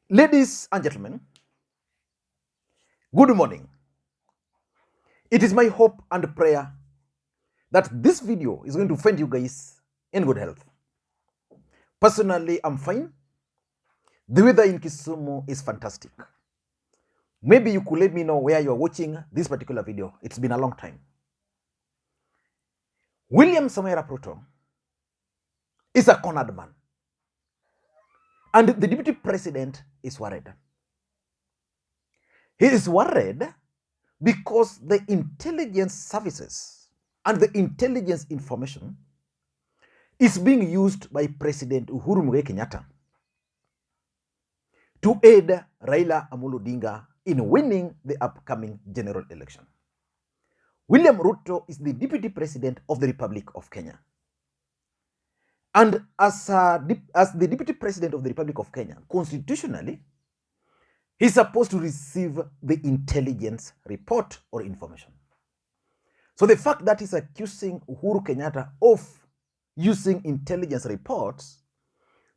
Ladies and gentlemen, good morning. It is my hope and prayer that this video is going to find you guys in good health. Personally, I'm fine. The weather in Kisumu is fantastic. Maybe you could let me know where you're watching this particular video. It's been a long time. William Samoei Ruto is a cornered man. And the deputy president is worried. He is worried because the intelligence services and the intelligence information is being used by President Uhuru Kenyatta to aid Raila Odinga in winning the upcoming general election. William Ruto is the deputy president of the Republic of Kenya. And as the deputy president of the Republic of Kenya, constitutionally, he's supposed to receive the intelligence report or information. So the fact that he's accusing Uhuru Kenyatta of using intelligence reports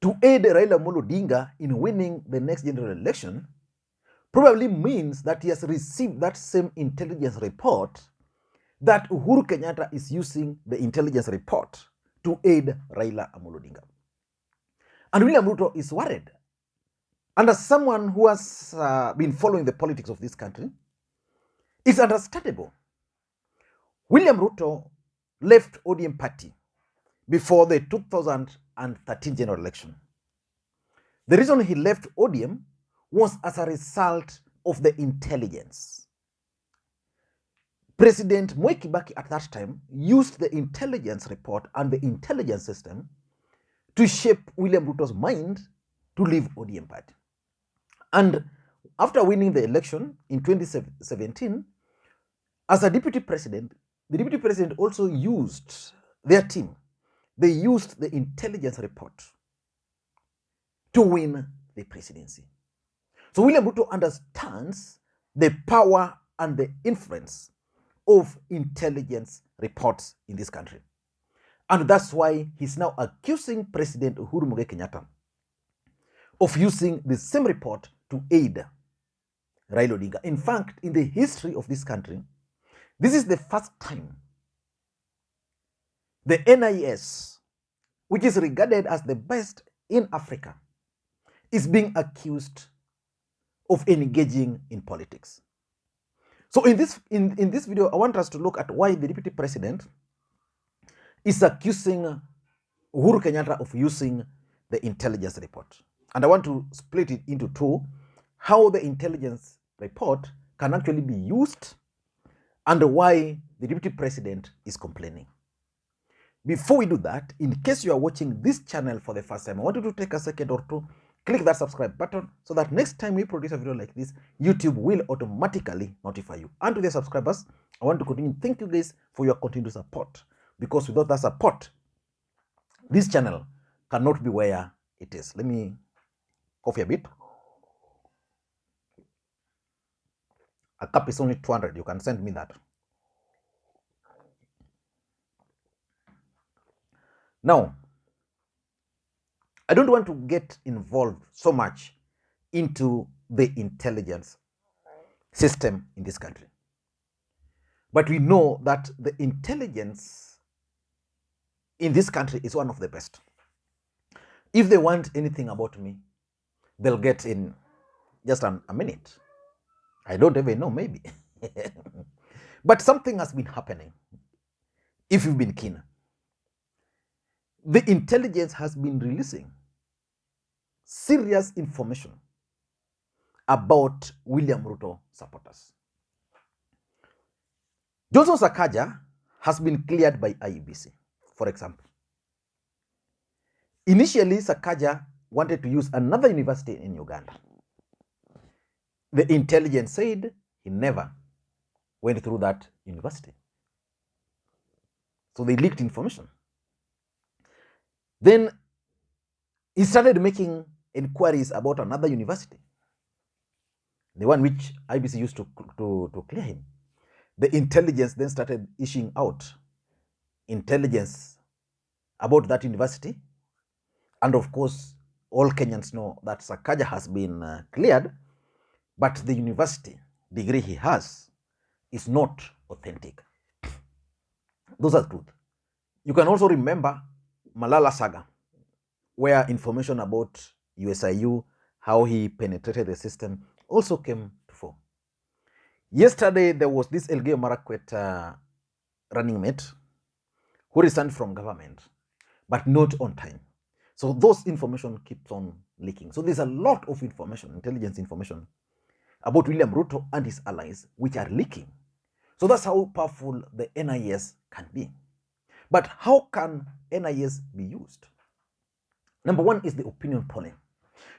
to aid Raila Odinga in winning the next general election probably means that he has received that same intelligence report that Uhuru Kenyatta is using the intelligence report to aid Raila Odinga. And William Ruto is worried. And as someone who has been following the politics of this country, it's understandable. William Ruto left ODM party before the 2013 general election. The reason he left ODM was as a result of the intelligence. President Mwai Kibaki at that time used the intelligence report and the intelligence system to shape William Ruto's mind to leave ODM party. And after winning the election in 2017, as a deputy president, the deputy president also used their team. They used the intelligence report to win the presidency. So William Ruto understands the power and the influence of intelligence reports in this country. And that's why he's now accusing President Uhuru Kenyatta of using the same report to aid Raila Odinga. In fact, in the history of this country, this is the first time the NIS, which is regarded as the best in Africa, is being accused of engaging in politics. So in this video, I want us to look at why the deputy president is accusing Uhuru Kenyatta of using the intelligence report. And I want to split it into two, how the intelligence report can actually be used and why the deputy president is complaining. Before we do that, in case you are watching this channel for the first time, I want you to take a second or two, click that subscribe button so that next time we produce a video like this, YouTube will automatically notify you. And to the subscribers, I want to continue to thank you guys for your continued support, because without that support, this channel cannot be where it is. Let me coffee a bit. A cup is only 200. You can send me that. Now, I don't want to get involved so much into the intelligence system in this country. But we know that the intelligence in this country is one of the best. If they want anything about me, they'll get in just a minute. I don't even know, maybe. But something has been happening, if you've been keen. The intelligence has been releasing serious information about William Ruto supporters. Johnson Sakaja has been cleared by IEBC, for example. Initially, Sakaja wanted to use another university in Uganda. The intelligence said he never went through that university. So they leaked information. Then he started making inquiries about another university, the one which IBC used to clear him. The intelligence then started issuing out intelligence about that university, and of course, all Kenyans know that Sakaja has been cleared, but the university degree he has is not authentic. Those are the truth. You can also remember Malala saga, where information about USIU, how he penetrated the system, also came to fore. Yesterday, there was this Elgeyo Marakwet running mate who resigned from government, but not on time. So those information keeps on leaking. So there's a lot of information, intelligence information, about William Ruto and his allies, which are leaking. So that's how powerful the NIS can be. But how can NIS be used? Number one is the opinion polling.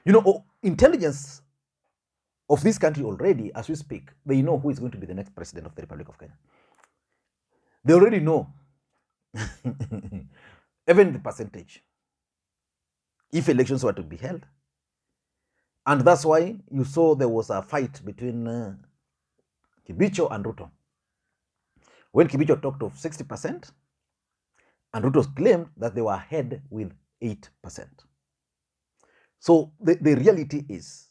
You know, intelligence of this country already, as we speak, they know who is going to be the next president of the Republic of Kenya. They already know, even the percentage, if elections were to be held. And that's why you saw there was a fight between Kibicho and Ruto. When Kibicho talked of 60%, and Ruto claimed that they were ahead with 8%. So the reality is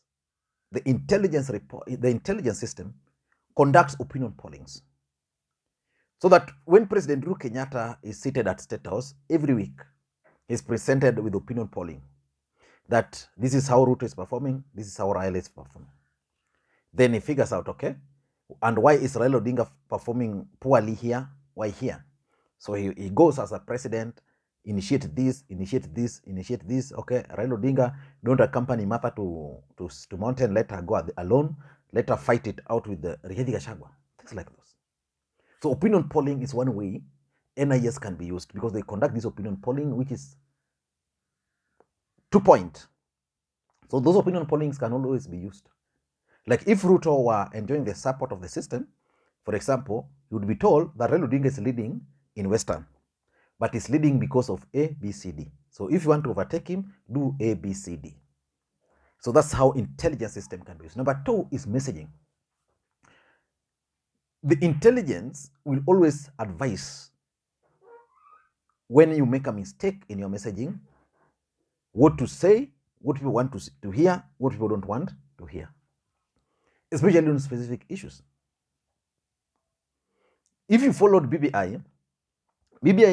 the intelligence system conducts opinion pollings. So that when President Uhuru Kenyatta is seated at State House, every week he's presented with opinion polling that this is how Ruto is performing, this is how Raila is performing. Then he figures out, okay, and why is Raila Odinga performing poorly here? Why here? So he goes as a president, initiate this. Okay, Raila Odinga, don't accompany Martha to mountain, let her go alone, let her fight it out with the Rigathi Gachagua. Things like those. So opinion polling is one way NIS can be used, because they conduct this opinion polling, which is to point. So those opinion pollings can always be used. Like if Ruto were enjoying the support of the system, for example, he would be told that Raila Odinga is leading in Western, but he's leading because of A, B, C, D. So if you want to overtake him, do A, B, C, D. So that's how intelligence system can be used. Number two is messaging. The intelligence will always advise when you make a mistake in your messaging, what to say, what people want to hear, what people don't want to hear, especially on specific issues. If you followed BBI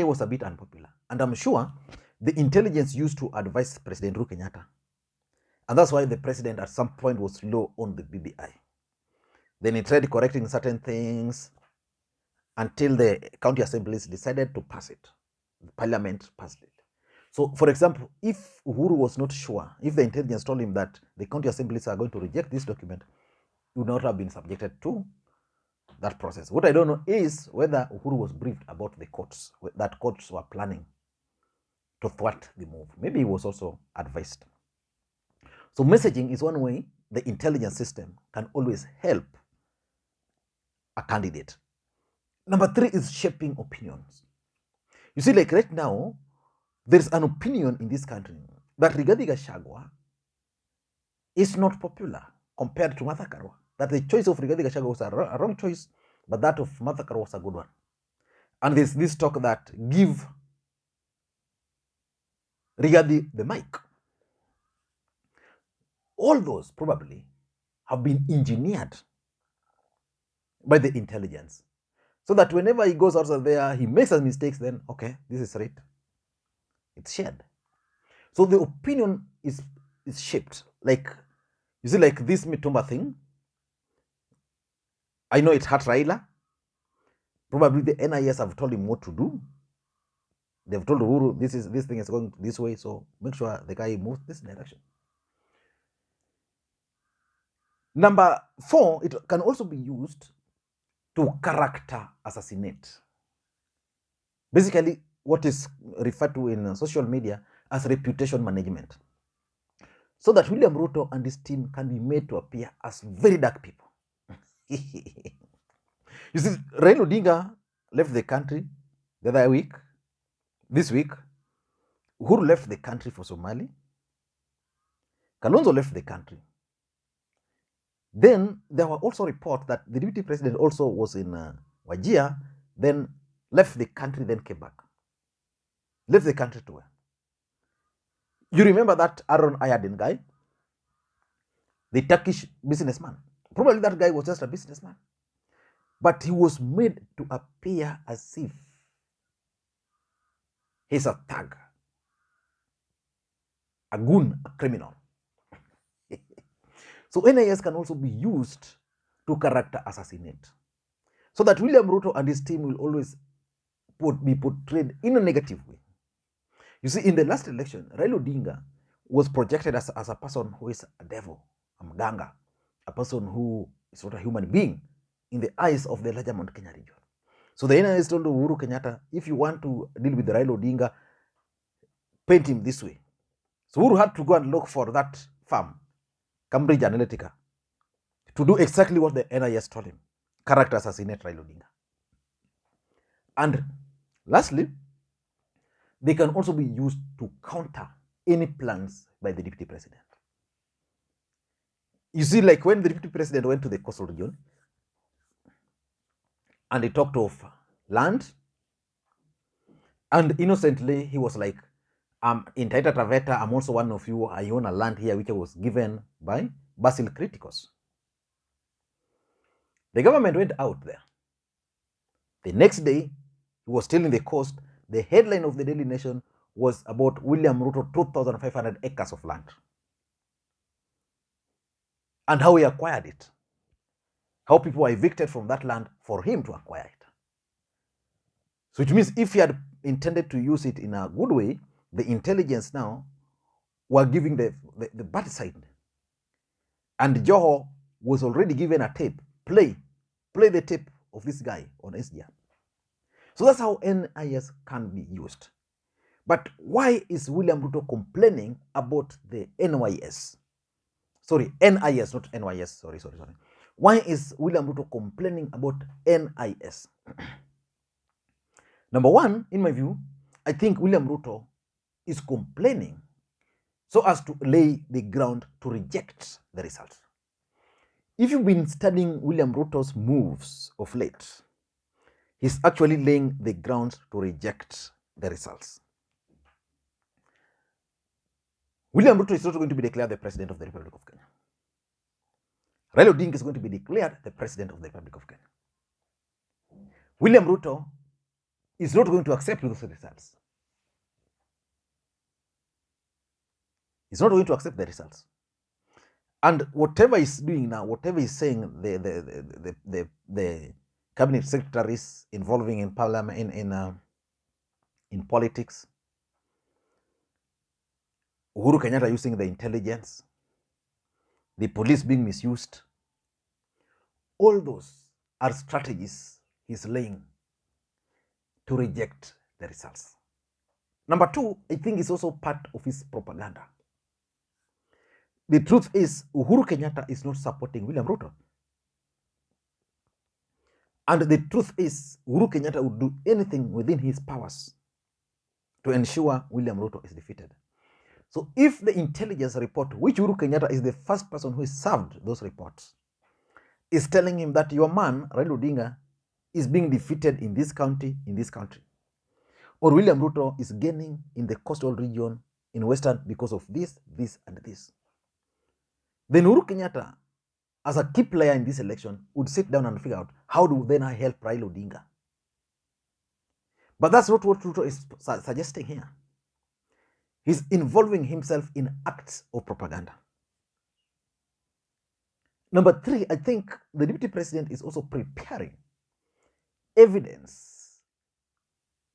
was a bit unpopular, and I'm sure the intelligence used to advise President Uhuru Kenyatta, and that's why the president at some point was low on the BBI. Then he tried correcting certain things until the county assemblies decided to pass it. The parliament passed it. So, for example, if Uhuru was not sure, if the intelligence told him that the county assemblies are going to reject this document, he would not have been subjected to that process. What I don't know is whether Uhuru was briefed about the courts, that courts were planning to thwart the move. Maybe he was also advised. So messaging is one way the intelligence system can always help a candidate. Number three is shaping opinions. You see, like right now, there's an opinion in this country that Rigathi Gachagua is not popular compared to Martha Karua. That the choice of Rigathi Gachagua was a wrong choice, but that of Martha Karua was a good one. And there's this talk that give Rigathi the mic. All those probably have been engineered by the intelligence, so that whenever he goes outside there, he makes some mistakes, then, okay, this is right. It's shared. So the opinion is shaped. Like, you see, like this Mitumba thing, I know it hurt Raila. Probably the NIS have told him what to do. They've told Uhuru, this thing is going this way, so make sure the guy moves this direction. Number four, it can also be used to character assassinate. Basically, what is referred to in social media as reputation management. So that William Ruto and his team can be made to appear as very dark people. You see, Raila Odinga left the country the other week. This week, Uhuru left the country for Somali. Kalonzo left the country. Then there were also reports that the deputy president also was in Wajir, then left the country, then came back. Left the country to where? You remember that Aaron Ayadin guy, the Turkish businessman? Probably that guy was just a businessman, but he was made to appear as if he's a thug, a goon, a criminal. So NIS can also be used to character assassinate, so that William Ruto and his team will always be portrayed in a negative way. You see, in the last election, Raila Odinga was projected as a person who is a devil, a mganga, a person who is not a human being in the eyes of the larger Mount Kenya region. So the NIS told Uhuru Kenyatta, if you want to deal with Raila Odinga, paint him this way. So Uhuru had to go and look for that firm, Cambridge Analytica, to do exactly what the NIS told him, character assassinate Raila Odinga. And lastly, they can also be used to counter any plans by the deputy president. You see, like when the deputy president went to the coastal region and he talked of land, and innocently he was like, in Taita Taveta, I'm also one of you, I own a land here which was given by Basil Criticus. The government went out there. The next day, he was still in the coast. The headline of the Daily Nation was about William Ruto 2,500 acres of land and how he acquired it, how people were evicted from that land for him to acquire it. So it means if he had intended to use it in a good way, the intelligence now were giving the bad side. And Joho was already given a tape. Play the tape of this guy on SGR. So that's how NIS can be used. But why is William Ruto complaining about the NYS? Sorry, NIS, not NYS. Sorry. Why is William Ruto complaining about NIS? Number one, in my view, I think William Ruto is complaining so as to lay the ground to reject the results. If you've been studying William Ruto's moves of late, he's actually laying the ground to reject the results. William Ruto is not going to be declared the president of the Republic of Kenya. Raila Odinga is going to be declared the president of the Republic of Kenya. William Ruto is not going to accept those results. He's not going to accept the results. And whatever he's doing now, whatever he's saying, the cabinet secretaries involving in parliament, in politics, Uhuru Kenyatta using the intelligence, the police being misused, all those are strategies he's laying to reject the results. Number two, I think it's also part of his propaganda. The truth is, Uhuru Kenyatta is not supporting William Ruto. And the truth is, Uhuru Kenyatta would do anything within his powers to ensure William Ruto is defeated. So if the intelligence report, which Uhuru Kenyatta is the first person who has served those reports, is telling him that your man, Raila Odinga, is being defeated in this county, or William Ruto is gaining in the coastal region in Western because of this, and this, then Uhuru Kenyatta, as a key player in this election, would sit down and figure out how do then I help Raila Odinga. But that's not what Ruto is suggesting here. He's involving himself in acts of propaganda. Number three, I think the deputy president is also preparing evidence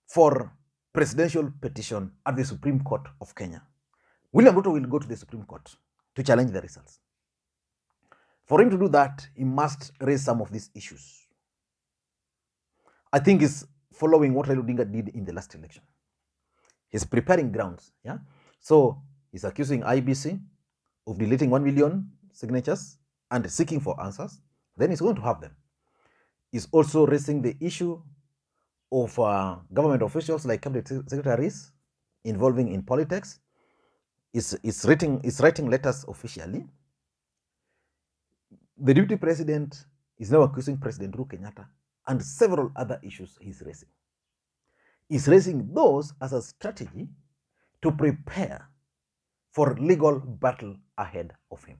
for presidential petition at the Supreme Court of Kenya. William Ruto will go to the Supreme Court to challenge the results. For him to do that, he must raise some of these issues. I think he's following what Raila Odinga did in the last election. He's preparing grounds. Yeah. So he's accusing IBC of deleting 1 million signatures and seeking for answers. Then he's going to have them. He's also raising the issue of government officials like cabinet secretaries involving in politics. He's writing letters officially. The deputy president is now accusing President Uhuru Kenyatta and several other issues he's raising. He's raising those as a strategy to prepare for legal battle ahead of him.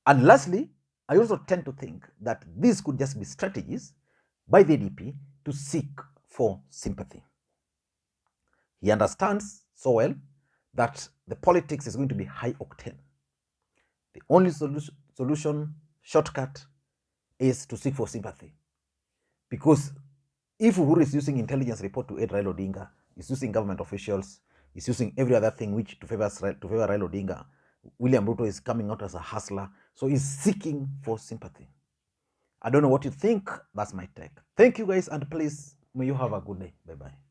And lastly, I also tend to think that these could just be strategies by the DP to seek for sympathy. He understands so well that the politics is going to be high octane. The only solution shortcut is to seek for sympathy. Because if Uhuru is using intelligence report to aid Raila Odinga, is using government officials, is using every other thing which to favor Raila Odinga, William Ruto is coming out as a hustler, so he's seeking for sympathy. I don't know what you think. That's my take. Thank you guys, and please, may you have a good day. Bye-bye.